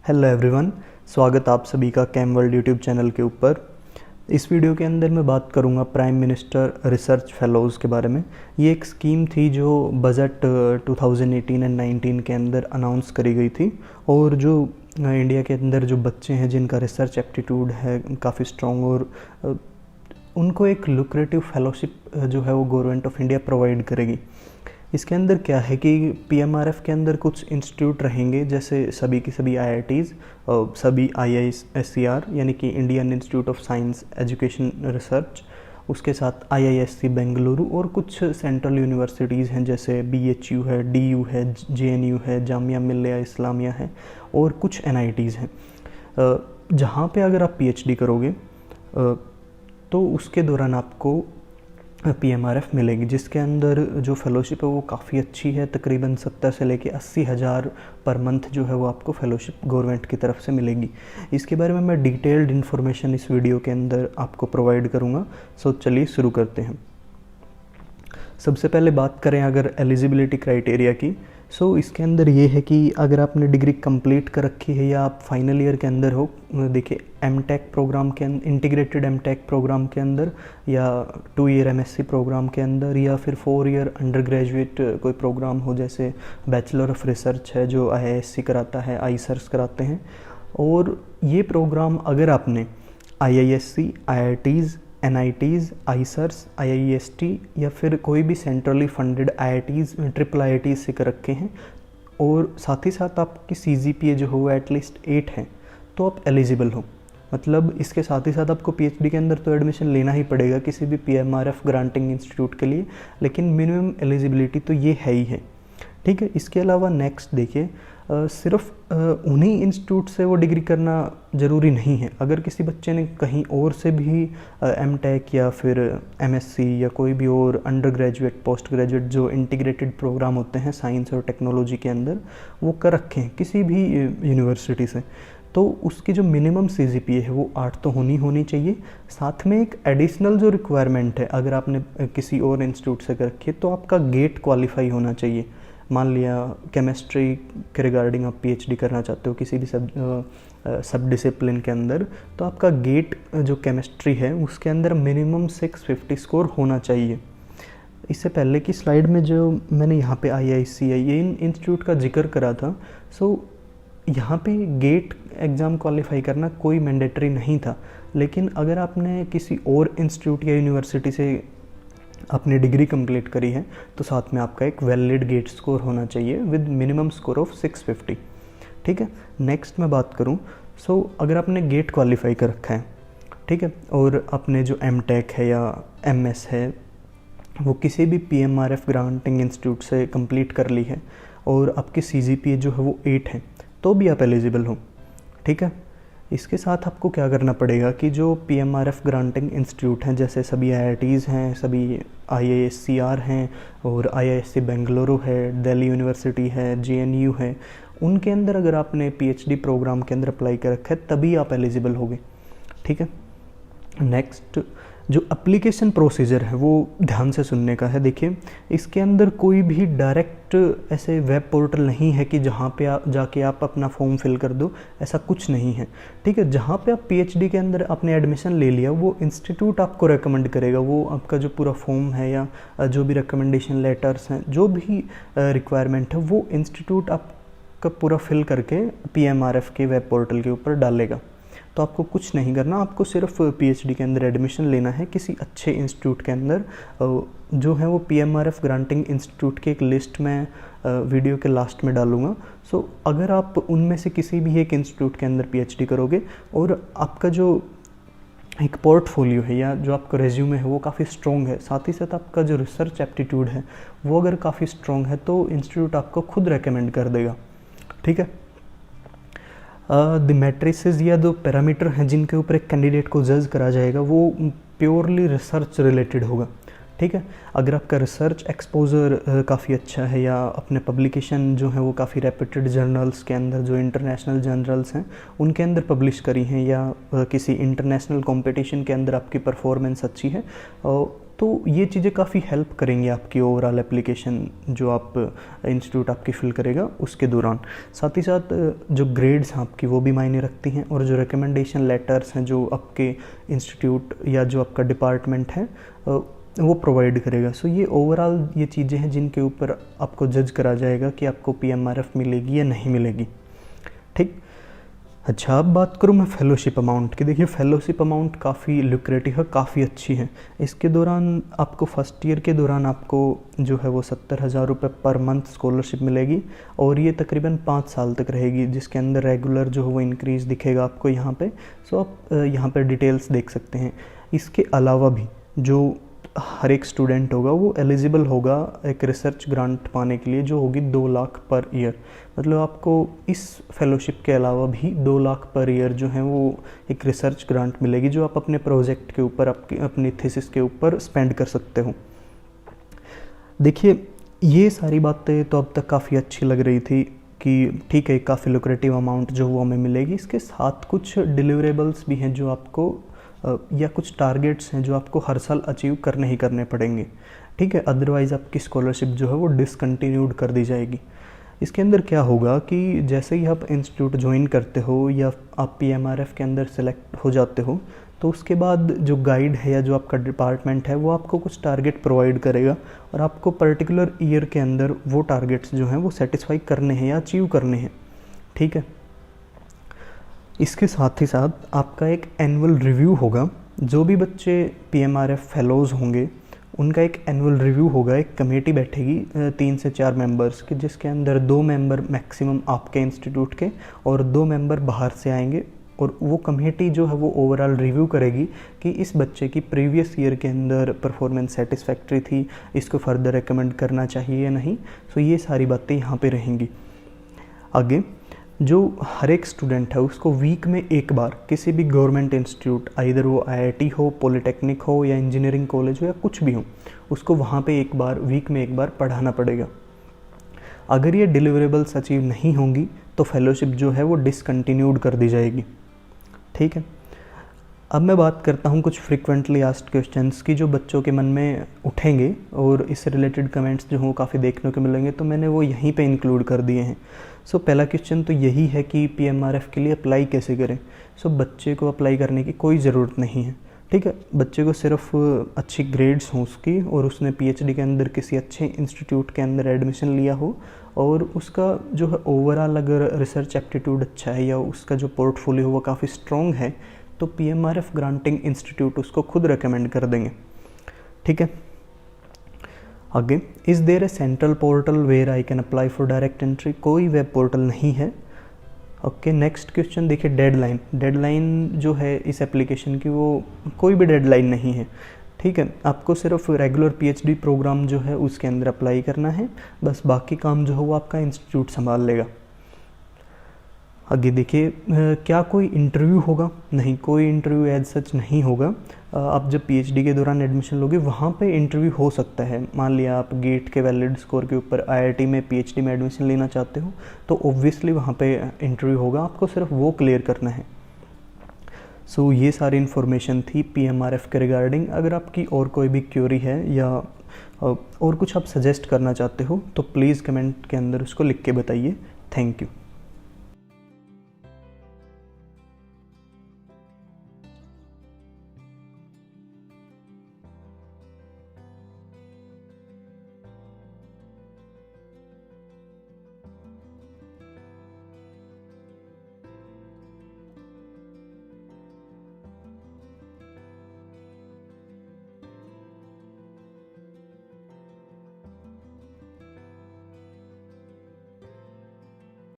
Hello everyone, स्वागत आप सभी का कैम वर्ल्ड यूट्यूब चैनल के ऊपर। इस वीडियो के अंदर मैं बात करूंगा प्राइम मिनिस्टर रिसर्च फेलोज़ के बारे में। ये एक स्कीम थी जो बजट 2018 एंड 19 के अंदर अनाउंस करी गई थी, और जो इंडिया के अंदर जो बच्चे हैं जिनका रिसर्च एप्टीट्यूड है काफ़ी स्ट्रॉन्ग, और उनको एक लुक्रेटिव फेलोशिप जो है वो गवर्नमेंट ऑफ इंडिया प्रोवाइड करेगी। इसके अंदर क्या है कि पीएमआरएफ के अंदर कुछ इंस्टीट्यूट रहेंगे, जैसे सभी की सभी आईआईटीज़, सभी आईआईएससीआर यानी कि Indian institute of science education research, उसके साथ आईआईएससी बेंगलुरु, और कुछ सेंट्रल यूनिवर्सिटीज़ हैं जैसे बीएचयू है, डीयू है, जेएनयू है, जामिया मिल्लिया इस्लामिया है, और कुछ एनआईटीज़ हैं जहाँ पे अगर आप पीएचडी करोगे तो उसके दौरान आपको पीएमआरएफ मिलेगी, जिसके अंदर जो फेलोशिप है वो काफ़ी अच्छी है। तकरीबन 70 से लेके 80 हज़ार पर मंथ जो है वो आपको फेलोशिप गवर्नमेंट की तरफ से मिलेगी। इसके बारे में मैं डिटेल्ड इन्फॉर्मेशन इस वीडियो के अंदर आपको प्रोवाइड करूँगा। सो चलिए शुरू करते हैं। सबसे पहले बात करें अगर एलिजिबिलिटी क्राइटेरिया की, सो इसके अंदर ये है कि अगर आपने डिग्री कंप्लीट कर रखी है या आप फाइनल ईयर के अंदर हो, देखिए एमटेक प्रोग्राम के अंदर, इंटीग्रेटेड एमटेक प्रोग्राम के अंदर, या 2 ईयर एमएससी प्रोग्राम के अंदर, या फिर 4 ईयर अंडर ग्रेजुएट कोई प्रोग्राम हो, जैसे बैचलर ऑफ रिसर्च है जो आईआईएससी कराता है, आईसर्स कराते हैं। और ये प्रोग्राम अगर आपने आईआईएससी, आईआईटीज़, एनआईटीज़, आईसर्स, आईआईएसटी या फिर कोई भी centrally funded IITs, triple IITs से कर रखे हैं, और साथ ही साथ आपकी सीजीपीए जो हो एटलीस्ट 8 है, तो आप एलिजिबल हो। मतलब इसके साथ ही साथ आपको पीएचडी के अंदर तो एडमिशन लेना ही पड़ेगा किसी भी पीएमआरएफ ग्रांटिंग इंस्टीट्यूट के लिए, लेकिन मिनिमम एलिजिबिलिटी तो ये है ही है। ठीक है। इसके अलावा नेक्स्ट देखिए, सिर्फ उन्हीं इंस्टीट्यूट से वो डिग्री करना ज़रूरी नहीं है। अगर किसी बच्चे ने कहीं और से भी एमटेक या फिर एमएससी या कोई भी और अंडर ग्रेजुएट, पोस्ट ग्रेजुएट जो इंटीग्रेटेड प्रोग्राम होते हैं साइंस और टेक्नोलॉजी के अंदर, वो कर रखे हैं किसी भी यूनिवर्सिटी से, तो उसकी जो मिनिमम सीजीपीए है वो 8 तो होनी चाहिए। साथ में एक एडिशनल जो रिक्वायरमेंट है, अगर आपने किसी और इंस्टीट्यूट से कर रखी है तो आपका गेट क्वालिफाई होना चाहिए। मान लिया केमिस्ट्री के रिगार्डिंग आप पीएचडी करना चाहते हो किसी भी सब डिसिप्लिन के अंदर, तो आपका गेट जो केमिस्ट्री है उसके अंदर मिनिमम 650 स्कोर होना चाहिए। इससे पहले की स्लाइड में जो मैंने यहाँ पे आईआईसीआई ये इन इंस्टीट्यूट का जिक्र करा था, सो यहाँ पे गेट एग्ज़ाम क्वालिफाई करना कोई मैंडेटरी नहीं था। लेकिन अगर आपने किसी और इंस्टीट्यूट या यूनिवर्सिटी से अपनी डिग्री कंप्लीट करी है तो साथ में आपका एक वैलिड गेट स्कोर होना चाहिए विद मिनिमम स्कोर ऑफ 650। ठीक है। नेक्स्ट मैं बात करूं, सो अगर आपने गेट क्वालिफाई कर रखा है, ठीक है, और अपने जो एमटेक है या एमएस है वो किसी भी पीएमआरएफ ग्रांटिंग इंस्टीट्यूट से कंप्लीट कर ली है, और आपकी सीजीपीए जो है वो 8 है, तो भी आप एलिजिबल हो। ठीक है। इसके साथ आपको क्या करना पड़ेगा कि जो पीएमआरएफ ग्रांटिंग इंस्टीट्यूट हैं, जैसे सभी आईआईटीज़ हैं, सभी आईआईएससीआर हैं, और आईआईएससी बेंगलुरु है, दिल्ली यूनिवर्सिटी है, जेएनयू है, उनके अंदर अगर आपने पीएचडी प्रोग्राम के अंदर अप्लाई कर रखा है तभी आप एलिजिबल होगे। ठीक है। नेक्स्ट जो एप्लीकेशन प्रोसीजर है वो ध्यान से सुनने का है। देखिए इसके अंदर कोई भी डायरेक्ट ऐसे वेब पोर्टल नहीं है कि जहाँ पे आप जाके आप अपना फॉर्म फिल कर दो, ऐसा कुछ नहीं है। ठीक है। जहाँ पे आप पीएचडी के अंदर आपने एडमिशन ले लिया, वो इंस्टीट्यूट आपको रेकमेंड करेगा, वो आपका जो पूरा फॉर्म है या जो भी रिकमेंडेशन लेटर्स हैं, जो भी रिक्वायरमेंट है, वो इंस्टीट्यूट आपका पूरा फिल करके पीएमआरएफ के वेब पोर्टल के ऊपर डालेगा। तो आपको कुछ नहीं करना, आपको सिर्फ पीएचडी के अंदर एडमिशन लेना है किसी अच्छे इंस्टीट्यूट के अंदर, जो है वो पीएमआरएफ ग्रांटिंग इंस्टीट्यूट की एक लिस्ट में वीडियो के लास्ट में डालूंगा। सो अगर आप उनमें से किसी भी एक इंस्टीट्यूट के अंदर पीएचडी करोगे और आपका जो एक पोर्टफोलियो है या जो आपका रेज्यूमे है वो काफ़ी स्ट्रॉन्ग है, साथ ही साथ आपका जो रिसर्च एप्टीट्यूड है वो अगर काफ़ी स्ट्रॉन्ग है, तो इंस्टीट्यूट आपको खुद रेकमेंड कर देगा। ठीक है। द मैट्रिसेस या जो पैरामीटर हैं जिनके ऊपर एक कैंडिडेट को जज करा जाएगा वो प्योरली रिसर्च रिलेटेड होगा। ठीक है। अगर आपका रिसर्च एक्सपोजर काफ़ी अच्छा है, या अपने पब्लिकेशन जो है वो काफ़ी रेप्यूटेड जर्नल्स के अंदर, जो इंटरनेशनल जर्नल्स हैं उनके अंदर पब्लिश करी हैं, या किसी इंटरनेशनल कंपटीशन के अंदर आपकी परफॉर्मेंस अच्छी है, तो ये चीज़ें काफ़ी हेल्प करेंगी आपकी ओवरऑल एप्लीकेशन जो आप इंस्टीट्यूट आपकी फिल करेगा उसके दौरान। साथ ही साथ जो ग्रेड्स हैं आपकी वो भी मायने रखती हैं, और जो रिकमेंडेशन लेटर्स हैं जो आपके इंस्टीट्यूट या जो आपका डिपार्टमेंट है वो प्रोवाइड करेगा। सो ये ओवरऑल ये चीज़ें हैं जिनके ऊपर आपको जज करा जाएगा कि आपको PMRF मिलेगी या नहीं मिलेगी। ठीक। अच्छा, अब बात करूँ मैं फेलोशिप अमाउंट की। देखिए फेलोशिप अमाउंट काफ़ी लुक्रेटिव है, काफ़ी अच्छी है। इसके दौरान आपको फर्स्ट ईयर के दौरान आपको जो है वो 70,000 रुपये पर मंथ स्कॉलरशिप मिलेगी, और ये तकरीबन 5 साल तक रहेगी, जिसके अंदर रेगुलर जो है वो इंक्रीज़ दिखेगा आपको यहाँ पे। सो आप यहाँ पे डिटेल्स देख सकते हैं। इसके अलावा भी जो हर एक स्टूडेंट होगा वो एलिजिबल होगा एक रिसर्च ग्रांट पाने के लिए, जो होगी 2 लाख पर ईयर। मतलब आपको इस फेलोशिप के अलावा भी 2 लाख पर ईयर जो है वो एक रिसर्च ग्रांट मिलेगी, जो आप अपने प्रोजेक्ट के ऊपर अपनी थीसिस के ऊपर स्पेंड कर सकते हो। देखिए ये सारी बातें तो अब तक काफ़ी अच्छी लग रही थी कि ठीक है काफ़ी लुक्रेटिव अमाउंट जो वो हमें मिलेगी। इसके साथ कुछ डिलीवरेबल्स भी हैं जो आपको या कुछ टारगेट्स हैं जो आपको हर साल अचीव करने ही करने पड़ेंगे। ठीक है, अदरवाइज़ आपकी स्कॉलरशिप जो है वो डिसकंटिन्यूड कर दी जाएगी। इसके अंदर क्या होगा कि जैसे ही आप इंस्टीट्यूट ज्वाइन करते हो या आप PMRF के अंदर सेलेक्ट हो जाते हो, तो उसके बाद जो गाइड है या जो आपका डिपार्टमेंट है वो आपको कुछ टारगेट प्रोवाइड करेगा, और आपको पर्टिकुलर ईयर के अंदर वो टारगेट्स जो हैं वो सेटिस्फाई करने हैं या अचीव करने हैं। ठीक है, इसके साथ ही साथ आपका एक एनुअल रिव्यू होगा। जो भी बच्चे PMRF फेलोज़ होंगे उनका एक एनुअल रिव्यू होगा। एक कमेटी बैठेगी 3 से 4 मेंबर्स की, जिसके अंदर 2 मेंबर मैक्सिमम आपके इंस्टीट्यूट के और 2 मेंबर बाहर से आएंगे, और वो कमेटी जो है वो ओवरऑल रिव्यू करेगी कि इस बच्चे की प्रीवियस ईयर के अंदर परफॉर्मेंस सेटिस्फैक्ट्री थी, इसको फर्दर रिकमेंड करना चाहिए या नहीं। सो ये सारी बातें यहाँ पे रहेंगी। आगे जो हर एक स्टूडेंट है उसको वीक में एक बार किसी भी गवर्नमेंट इंस्टीट्यूट, आइदर वो IIT हो, पॉलिटेक्निक हो या इंजीनियरिंग कॉलेज हो या कुछ भी हो, उसको वहाँ पे एक बार वीक में एक बार पढ़ाना पड़ेगा। अगर ये डिलीवरेबल्स अचीव नहीं होंगी तो फेलोशिप जो है वो डिसकंटिन्यूड कर दी जाएगी। ठीक है, अब मैं बात करता हूँ कुछ फ्रीक्वेंटली आस्क्ड क्वेश्चंस की जो बच्चों के मन में उठेंगे, और इससे रिलेटेड कमेंट्स जो हों काफ़ी देखने को मिलेंगे, तो मैंने वो यहीं पे इंक्लूड कर दिए हैं। सो पहला क्वेश्चन तो यही है कि PMRF के लिए अप्लाई कैसे करें। सो बच्चे को अप्लाई करने की कोई ज़रूरत नहीं है। ठीक है, बच्चे को सिर्फ अच्छी ग्रेड्स हों उसकी, और उसने PhD के अंदर किसी अच्छे इंस्टीट्यूट के अंदर एडमिशन लिया हो, और उसका जो है ओवरऑल अगर रिसर्च एप्टीट्यूड अच्छा है या उसका जो पोर्टफोलियो हो वो काफ़ी स्ट्रॉन्ग है, तो PMRF ग्रांटिंग इंस्टीट्यूट उसको खुद रेकमेंड कर देंगे। ठीक है, आगे is there a central portal where I can apply for direct entry. कोई वेब पोर्टल नहीं है। ओके, नेक्स्ट क्वेश्चन देखिए, डेडलाइन जो है इस एप्लीकेशन की वो कोई भी डेडलाइन नहीं है। ठीक है, आपको सिर्फ रेगुलर PhD प्रोग्राम जो है उसके अंदर अप्लाई करना है, बस बाकी काम जो है वो आपका इंस्टीट्यूट संभाल लेगा। आगे देखिए, क्या कोई इंटरव्यू होगा? नहीं, कोई इंटरव्यू एज सच नहीं होगा। आप जब PhD के दौरान एडमिशन लोगे वहाँ पे इंटरव्यू हो सकता है। मान लिया आप गेट के वैलिड स्कोर के ऊपर IIT में PhD में एडमिशन लेना चाहते हो, तो ऑब्वियसली वहाँ पे इंटरव्यू होगा, आपको सिर्फ वो क्लियर करना है। सो ये सारी इन्फॉर्मेशन थी PMRF के रिगार्डिंग। अगर आपकी और कोई भी क्वेरी है या और कुछ आप सजेस्ट करना चाहते हो तो प्लीज़ कमेंट के अंदर उसको लिख के बताइए। Thank you.